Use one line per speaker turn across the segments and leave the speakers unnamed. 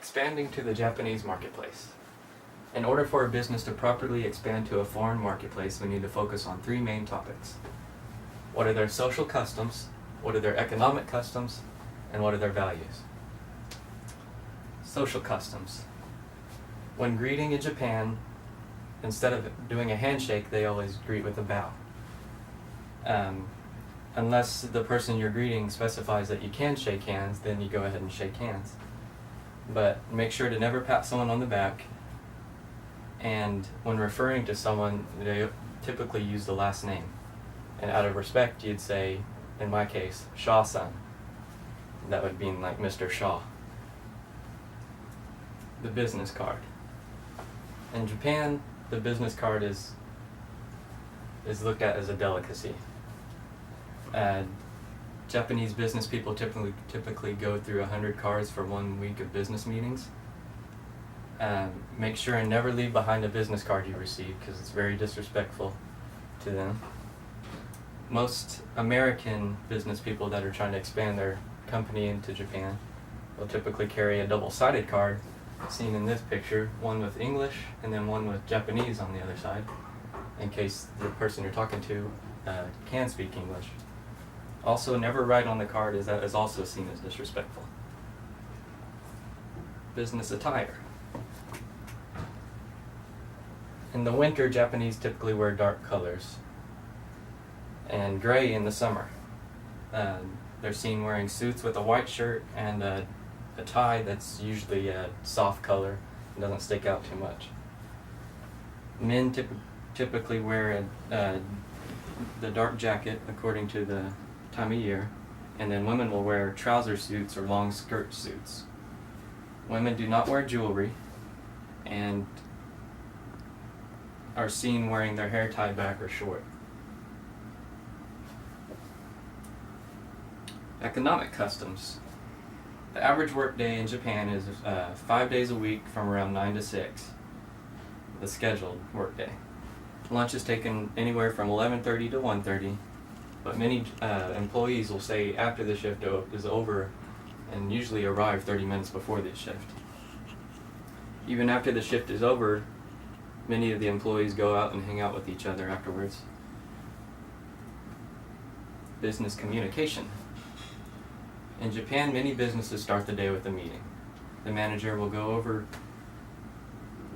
Expanding to the Japanese marketplace. In order for a business to properly expand to a foreign marketplace, we need to focus on three main topics. What are their social customs? What are their economic customs? And what are their values? Social customs. When greeting in Japan, instead of doing a handshake, they always greet with a bow. Unless the person you're greeting specifies that you can shake hands, then you go ahead and shake hands. But make sure to never pat someone on the back. And when referring to someone, they typically use the last name. And out of respect, you'd say, in my case, Shaw-san. That would mean like Mr. Shaw. The business card. In Japan, the business card is looked at as a delicacy. Japanese business people typically go through 100 cards for 1 week of business meetings. Make sure and never leave behind a business card you receive because it's very disrespectful to them. Most American business people that are trying to expand their company into Japan will typically carry a double-sided card, seen in this picture, one with English and then one with Japanese on the other side, in case the person you're talking to can speak English. Also, never write on the card, as that is also seen as disrespectful. Business attire. In the winter, Japanese typically wear dark colors, and gray in the summer. They're seen wearing suits with a white shirt and a tie that's usually a soft color and doesn't stick out too much. Men typically wear the dark jacket according to the time of year, and then women will wear trouser suits or long skirt suits. Women do not wear jewelry and are seen wearing their hair tied back or short. Economic customs. The average workday in Japan is 5 days a week from around 9 to 6, the scheduled workday. Lunch is taken anywhere from 11:30 to 1:30, but many employees will say after the shift is over and usually arrive 30 minutes before the shift. Even after the shift is over, many of the employees go out and hang out with each other afterwards. Business communication. In Japan, many businesses start the day with a meeting. The manager will go over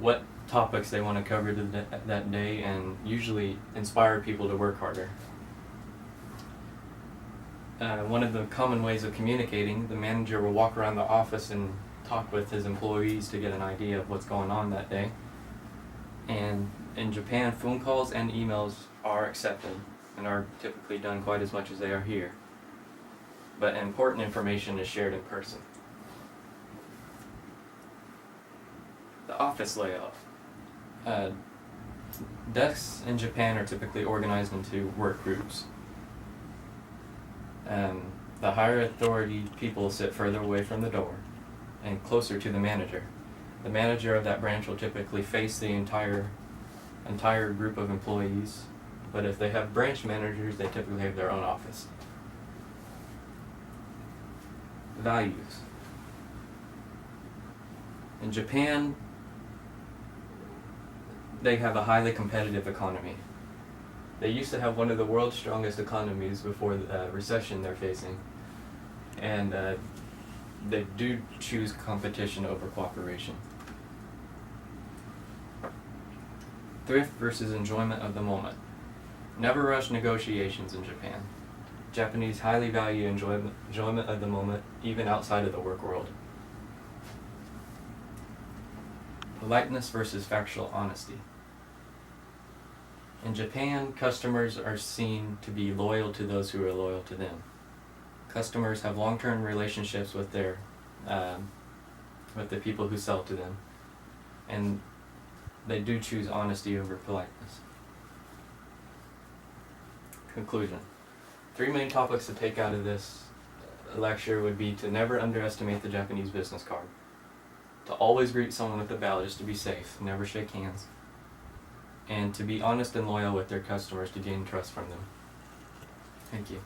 what topics they want to cover that day and usually inspire people to work harder. One of the common ways of communicating, the manager will walk around the office and talk with his employees to get an idea of what's going on that day. And in Japan, phone calls and emails are accepted and are typically done quite as much as they are here. But important information is shared in person. The office layout. Desks in Japan are typically organized into work groups. The higher authority people sit further away from the door and closer to the manager. The manager of that branch will typically face the entire group of employees, but if they have branch managers, they typically have their own office. Values. In Japan, they have a highly competitive economy. They used to have one of the world's strongest economies before the recession they're facing, and they do choose competition over cooperation. Thrift versus enjoyment of the moment. Never rush negotiations in Japan. Japanese highly value enjoyment of the moment, even outside of the work world. Politeness versus factual honesty. In Japan, customers are seen to be loyal to those who are loyal to them. Customers have long-term relationships with the people who sell to them, and they do choose honesty over politeness. Conclusion. 3 main topics to take out of this lecture would be to never underestimate the Japanese business card, to always greet someone with a bow just to be safe, never shake hands, and to be honest and loyal with their customers to gain trust from them. Thank you.